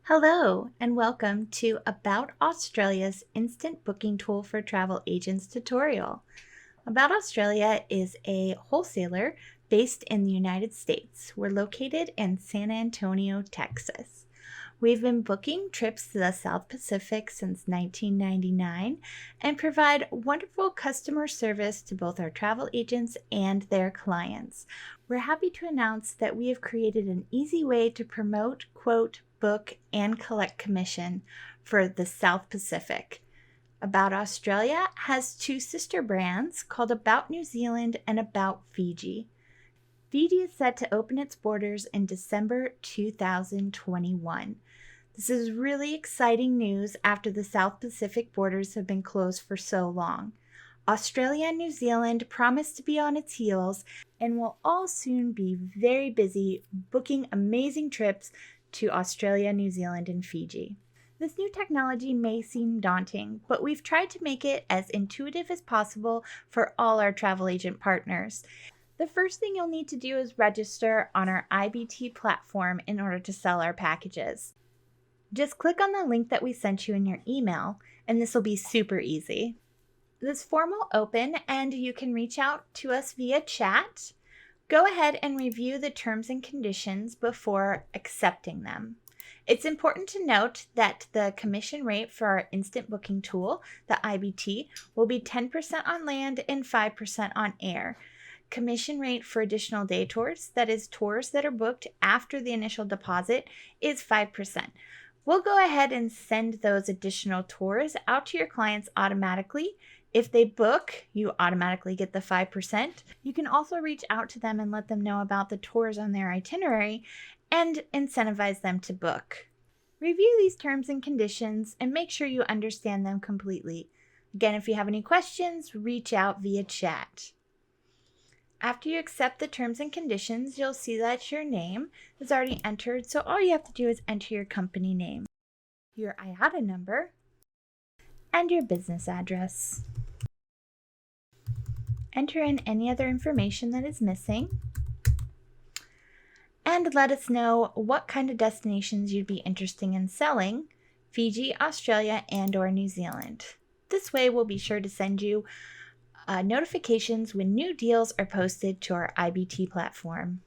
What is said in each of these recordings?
Hello, and welcome to About Australia's Instant Booking Tool for Travel Agents tutorial. About Australia is a wholesaler based in the United States. We're located in San Antonio, Texas. We've been booking trips to the South Pacific since 1999 and provide wonderful customer service to both our travel agents and their clients. We're happy to announce that we have created an easy way to promote, quote, book, and collect commission for the South Pacific. About Australia has two sister brands called About New Zealand and About Fiji. Fiji is set to open its borders in December 2021. This is really exciting news after the South Pacific borders have been closed for so long. Australia and New Zealand promise to be on its heels and will all soon be very busy booking amazing trips to Australia, New Zealand, and Fiji. This new technology may seem daunting, but we've tried to make it as intuitive as possible for all our travel agent partners. The first thing you'll need to do is register on our IBT platform in order to sell our packages. Just click on the link that we sent you in your email, and this will be super easy. This form will open and you can reach out to us via chat. Go ahead and review the terms and conditions before accepting them. It's important to note that the commission rate for our instant booking tool, the IBT, will be 10% on land and 5% on air. Commission rate for additional day tours, that is tours that are booked after the initial deposit, is 5%. We'll go ahead and send those additional tours out to your clients automatically. If they book, you automatically get the 5%. You can also reach out to them and let them know about the tours on their itinerary and incentivize them to book. Review these terms and conditions and make sure you understand them completely. Again, if you have any questions, reach out via chat. After you accept the terms and conditions, you'll see that your name is already entered, so all you have to do is enter your company name, your IATA number, and your business address. Enter in any other information that is missing, and let us know what kind of destinations you'd be interested in selling, Fiji, Australia, and/or New Zealand. This way, we'll be sure to send you notifications when new deals are posted to our IBT platform.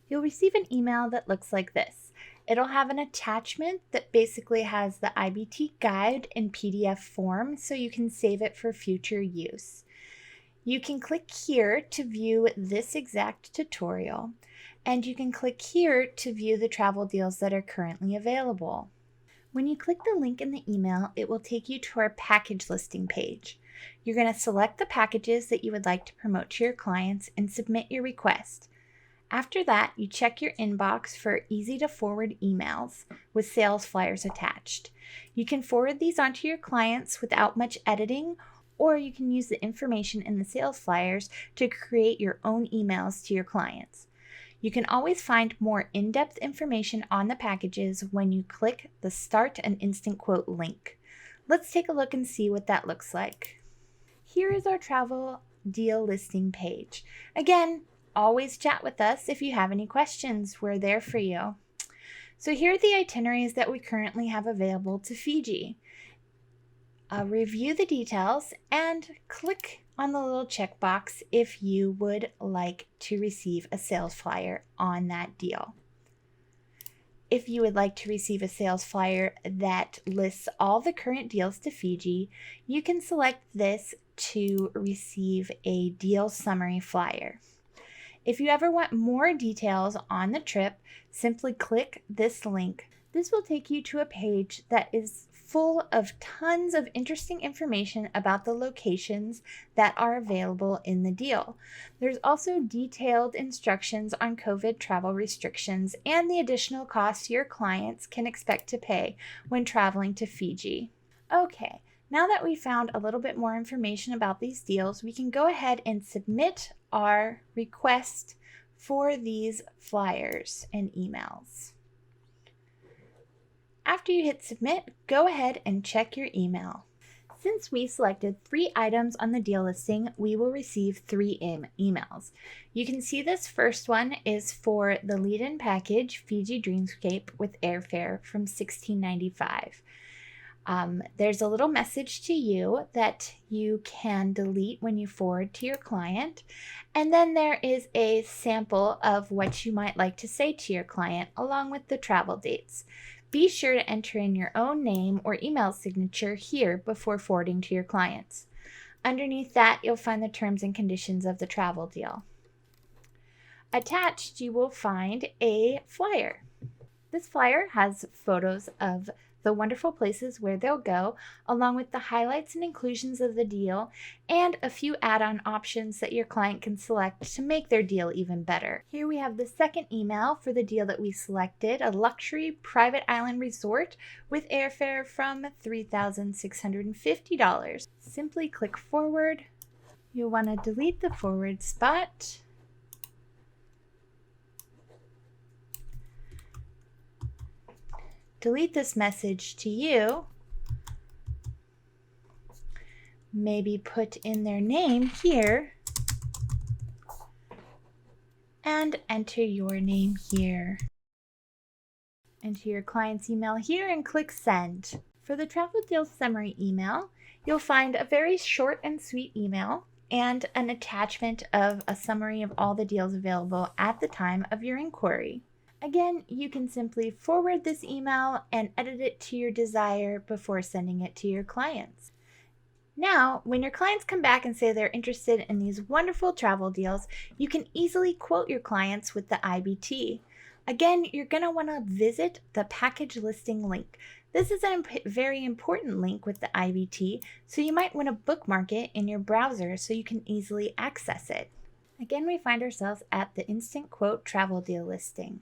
You'll receive an email that looks like this. It'll have an attachment that basically has the IBT guide in PDF form so you can save it for future use. You can click here to view this exact tutorial, and you can click here to view the travel deals that are currently available. When you click the link in the email, it will take you to our package listing page. You're going to select the packages that you would like to promote to your clients and submit your request. After that, you check your inbox for easy to forward emails with sales flyers attached. You can forward these onto your clients without much editing, or you can use the information in the sales flyers to create your own emails to your clients. You can always find more in-depth information on the packages when you click the Start an Instant Quote link. Let's take a look and see what that looks like. Here is our travel deal listing page. Again, always chat with us if you have any questions. We're there for you. So here are the itineraries that we currently have available to Fiji. Review the details and click on the little checkbox if you would like to receive a sales flyer on that deal. If you would like to receive a sales flyer that lists all the current deals to Fiji, you can select this to receive a deal summary flyer. If you ever want more details on the trip, simply click this link. This will take you to a page that is full of tons of interesting information about the locations that are available in the deal. There's also detailed instructions on COVID travel restrictions and the additional costs your clients can expect to pay when traveling to Fiji. Okay, now that we found a little bit more information about these deals, we can go ahead and submit our request for these flyers and emails. After you hit submit, go ahead and check your email. Since we selected 3 items on the deal listing, we will receive 3 emails. You can see this first one is for the lead-in package, Fiji Dreamscape with airfare from $16.95. There's a little message to you that you can delete when you forward to your client. And then there is a sample of what you might like to say to your client along with the travel dates. Be sure to enter in your own name or email signature here before forwarding to your clients. Underneath that, you'll find the terms and conditions of the travel deal. Attached, you will find a flyer. This flyer has photos of the wonderful places where they'll go, along with the highlights and inclusions of the deal, and a few add-on options that your client can select to make their deal even better. Here we have the second email for the deal that we selected, a luxury private island resort with airfare from $3,650. Simply click forward. You'll want to delete the forward spot. Delete this message to you. Maybe put in their name here and enter your name here. Enter your client's email here and click send. For the travel deal summary email, you'll find a very short and sweet email and an attachment of a summary of all the deals available at the time of your inquiry. Again, you can simply forward this email and edit it to your desire before sending it to your clients. Now, when your clients come back and say they're interested in these wonderful travel deals, you can easily quote your clients with the IBT. Again, you're going to want to visit the package listing link. This is a very important link with the IBT, so you might want to bookmark it in your browser so you can easily access it. Again, we find ourselves at the Instant Quote travel deal listing.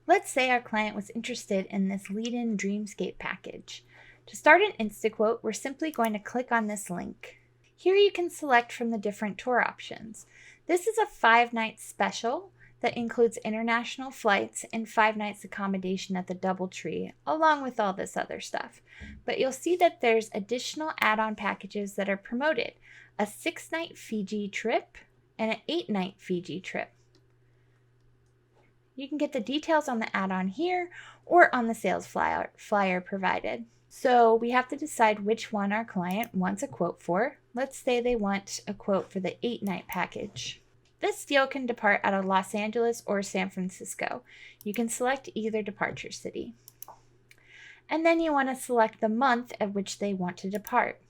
Let's say our client was interested in this lead-in Dreamscape package. To start an InstaQuote, we're simply going to click on this link. Here you can select from the different tour options. This is a 5-night special that includes international flights and 5 nights accommodation at the DoubleTree, along with all this other stuff. But you'll see that there's additional add-on packages that are promoted, a 6-night Fiji trip and an 8-night Fiji trip. You can get the details on the add-on here or on the sales flyer provided. So we have to decide which one our client wants a quote for. Let's say they want a quote for the 8-night package. This deal can depart out of Los Angeles or San Francisco. You can select either departure city. And then you want to select the month at which they want to depart.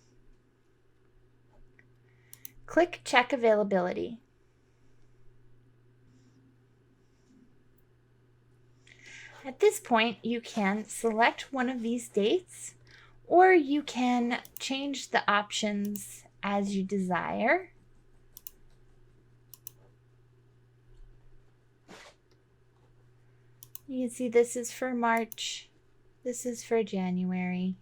Click Check Availability. At this point, you can select one of these dates, or you can change the options as you desire. You can see this is for March, this is for January.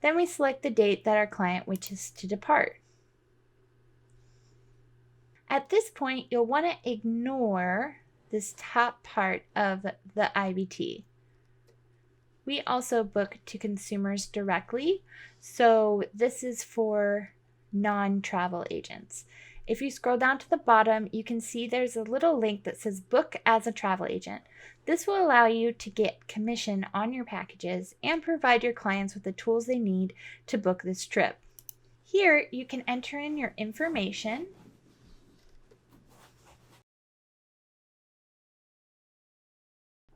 Then we select the date that our client wishes to depart. At this point, you'll want to ignore this top part of the IBT. We also book to consumers directly, so this is for non-travel agents. If you scroll down to the bottom, you can see there's a little link that says book as a travel agent. This will allow you to get commission on your packages and provide your clients with the tools they need to book this trip. Here, you can enter in your information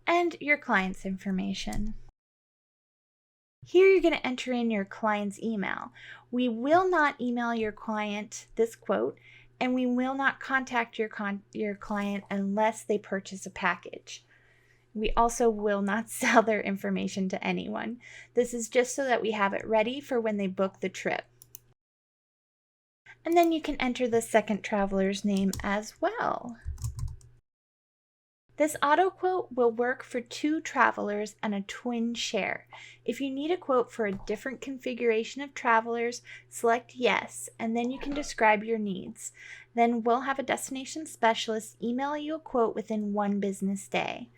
and your client's information. Here you're going to enter in your client's email. We will not email your client this quote, and we will not contact your client unless they purchase a package. We also will not sell their information to anyone. This is just so that we have it ready for when they book the trip. And then you can enter the second traveler's name as well. This auto quote will work for 2 travelers and a twin share. If you need a quote for a different configuration of travelers, select yes, and then you can describe your needs. Then we'll have a destination specialist email you a quote within 1 business day.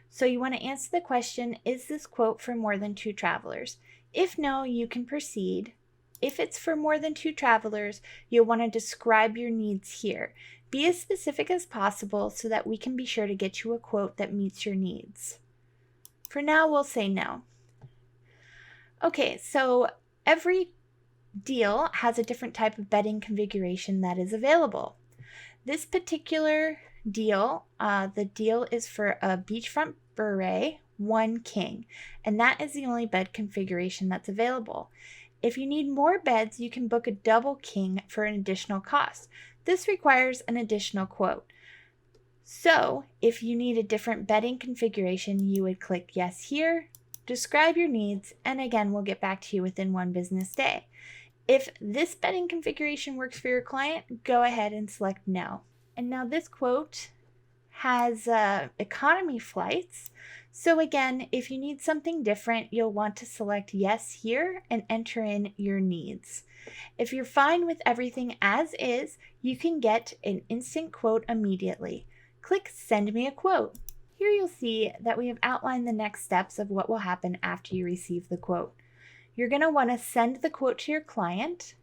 So you want to answer the question, is this quote for more than 2 travelers? If no, you can proceed. If it's for more than 2 travelers, you'll want to describe your needs here. Be as specific as possible so that we can be sure to get you a quote that meets your needs. For now, we'll say no. Okay, so every deal has a different type of bedding configuration that is available. This particular deal, the deal is for a beachfront beret, 1 king, and that is the only bed configuration that's available. If you need more beds, you can book a double king for an additional cost. This requires an additional quote. So, if you need a different bedding configuration, you would click yes here, describe your needs, and again, we'll get back to you within 1 business day. If this bedding configuration works for your client, go ahead and select no. And now this quote has economy flights. So again, if you need something different, you'll want to select yes here and enter in your needs. If you're fine with everything as is, you can get an instant quote immediately. Click Send Me a Quote. Here you'll see that we have outlined the next steps of what will happen after you receive the quote. You're going to want to send the quote to your client.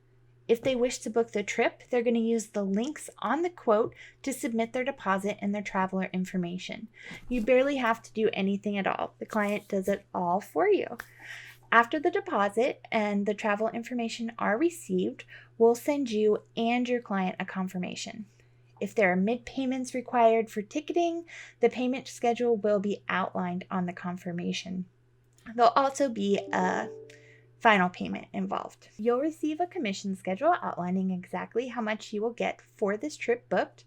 If they wish to book the trip, they're going to use the links on the quote to submit their deposit and their traveler information. You barely have to do anything at all. The client does it all for you. After the deposit and the travel information are received, we'll send you and your client a confirmation. If there are mid-payments required for ticketing, the payment schedule will be outlined on the confirmation. There'll also be a final payment involved. You'll receive a commission schedule outlining exactly how much you will get for this trip booked,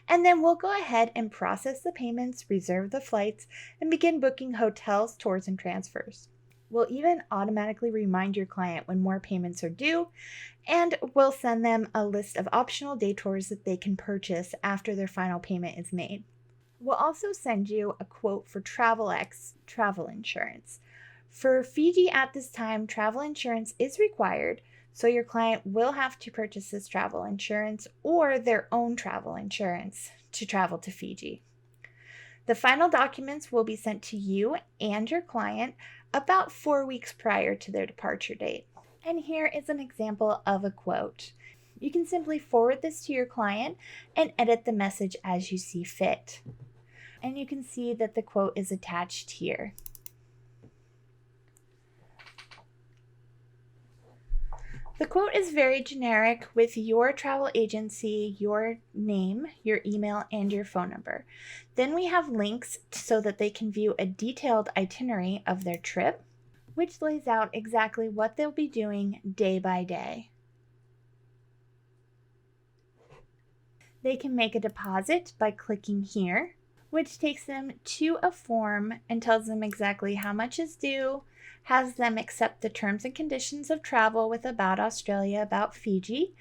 and then we'll go ahead and process the payments, reserve the flights, and begin booking hotels, tours, and transfers. We'll even automatically remind your client when more payments are due, and we'll send them a list of optional day tours that they can purchase after their final payment is made. We'll also send you a quote for TravelX travel insurance. For Fiji at this time, travel insurance is required, so your client will have to purchase this travel insurance or their own travel insurance to travel to Fiji. The final documents will be sent to you and your client about 4 weeks prior to their departure date. And here is an example of a quote. You can simply forward this to your client and edit the message as you see fit. And you can see that the quote is attached here. The quote is very generic with your travel agency, your name, your email, and your phone number. Then we have links so that they can view a detailed itinerary of their trip, which lays out exactly what they'll be doing day by day. They can make a deposit by clicking here, which takes them to a form and tells them exactly how much is due, has them accept the terms and conditions of travel with About Australia, About Fiji,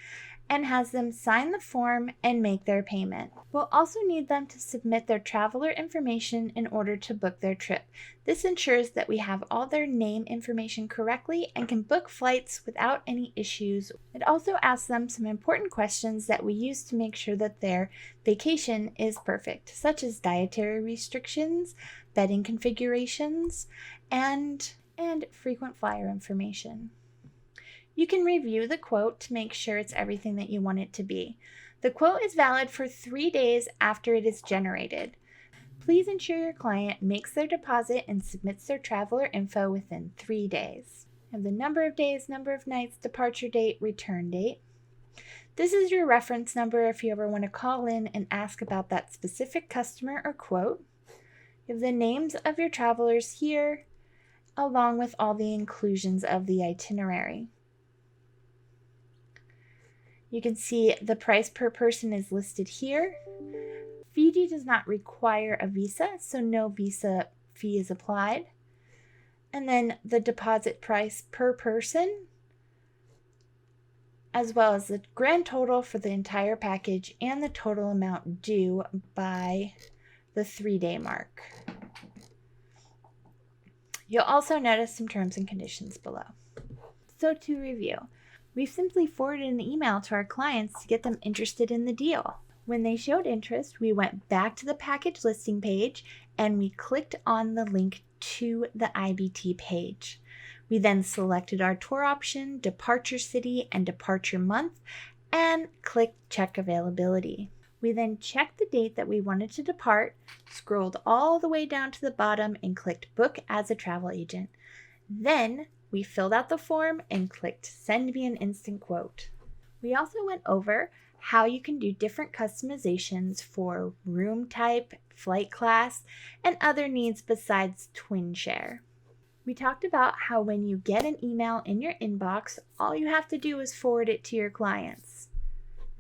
and has them sign the form and make their payment. We'll also need them to submit their traveler information in order to book their trip. This ensures that we have all their name information correctly and can book flights without any issues. It also asks them some important questions that we use to make sure that their vacation is perfect, such as dietary restrictions, bedding configurations, and frequent flyer information. You can review the quote to make sure it's everything that you want it to be. The quote is valid for 3 days after it is generated. Please ensure your client makes their deposit and submits their traveler info within 3 days. You have the number of days, number of nights, departure date, return date. This is your reference number if you ever want to call in and ask about that specific customer or quote. You have the names of your travelers here, along with all the inclusions of the itinerary. You can see the price per person is listed here. Fiji does not require a visa, so no visa fee is applied. And then the deposit price per person, as well as the grand total for the entire package and the total amount due by the 3-day mark. You'll also notice some terms and conditions below. So to review, we've simply forwarded an email to our clients to get them interested in the deal. When they showed interest, we went back to the package listing page and we clicked on the link to the IBT page. We then selected our tour option, departure city, and departure month, and clicked check availability. We then checked the date that we wanted to depart, scrolled all the way down to the bottom, and clicked book as a travel agent. Then we filled out the form and clicked send me an instant quote. We also went over how you can do different customizations for room type, flight class, and other needs besides TwinShare. We talked about how when you get an email in your inbox, all you have to do is forward it to your clients.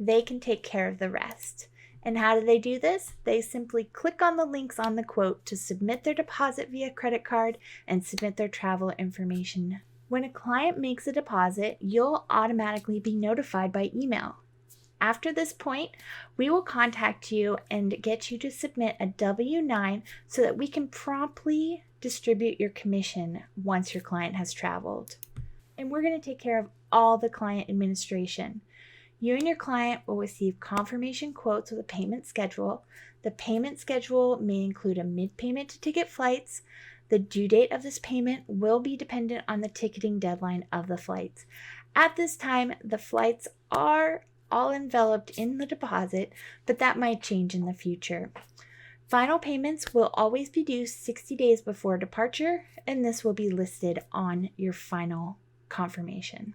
They can take care of the rest. And how do they do this? They simply click on the links on the quote to submit their deposit via credit card and submit their travel information. When a client makes a deposit, you'll automatically be notified by email. After this point, we will contact you and get you to submit a W-9 so that we can promptly distribute your commission once your client has traveled. And we're going to take care of all the client administration. You and your client will receive confirmation quotes with a payment schedule. The payment schedule may include a mid-payment to ticket flights. The due date of this payment will be dependent on the ticketing deadline of the flights. At this time, the flights are all enveloped in the deposit, but that might change in the future. Final payments will always be due 60 days before departure, and this will be listed on your final confirmation.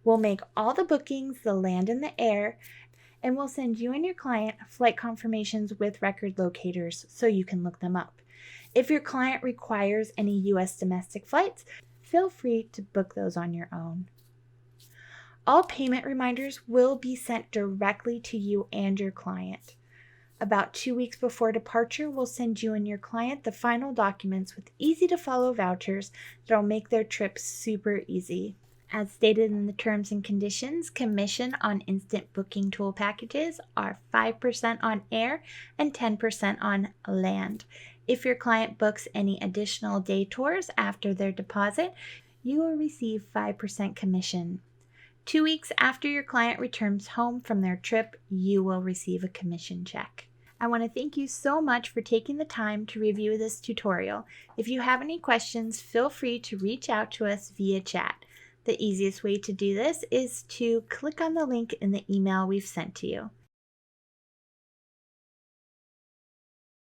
We'll make all the bookings, the land and the air, and we'll send you and your client flight confirmations with record locators so you can look them up. If your client requires any U.S. domestic flights, feel free to book those on your own. All payment reminders will be sent directly to you and your client. About 2 weeks before departure, we'll send you and your client the final documents with easy-to-follow vouchers that'll make their trip super easy. As stated in the terms and conditions, commission on instant booking tool packages are 5% on air and 10% on land. If your client books any additional day tours after their deposit, you will receive 5% commission. 2 weeks after your client returns home from their trip, you will receive a commission check. I want to thank you so much for taking the time to review this tutorial. If you have any questions, feel free to reach out to us via chat. The easiest way to do this is to click on the link in the email we've sent to you.